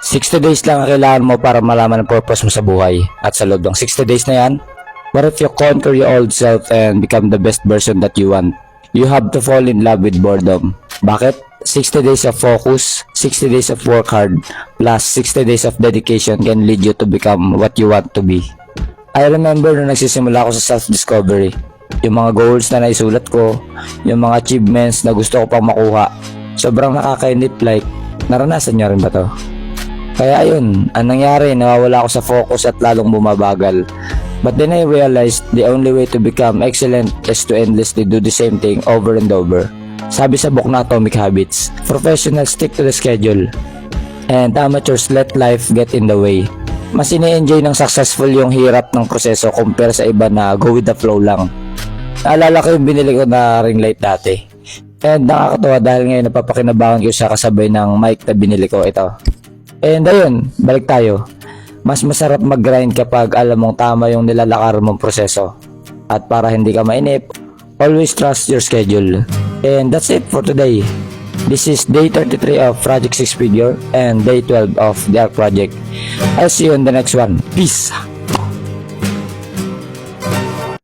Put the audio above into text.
60 days lang ang kailangan mo para malaman ang purpose mo sa buhay. At sa loob ng 60 days na yan, what if you conquer your old self and become the best version that you want? You have to fall in love with boredom. Bakit? 60 days of focus, 60 days of work hard, plus 60 days of dedication can lead you to become what you want to be. I remember nung nagsisimula ako sa self-discovery, yung mga goals na naisulat ko, yung mga achievements na gusto ko pang makuha, sobrang nakakainip, like, naranasan nyo rin ba to? Kaya ayun, ang nangyari, nawawala ako sa focus at lalong bumabagal. But then I realized the only way to become excellent is to endlessly do the same thing over and over. Sabi sa book na Atomic Habits, professionals stick to the schedule and amateurs let life get in the way. Mas ine-enjoy ng successful yung hirap ng proseso compare sa iba na go with the flow lang. Naalala ko yung binili ko na ring light dati. And nakakatawa dahil ngayon napapakinabangan ko siya kasabay ng mic na binili ko, ito. And ayun, balik tayo. Mas masarap mag-grind kapag alam mong tama yung nilalakar mong proseso. At para hindi ka mainip, always trust your schedule. And that's it for today. This is day 33 of Project 6 Figure and day 12 of the ARC project. I'll see you in the next one. Peace!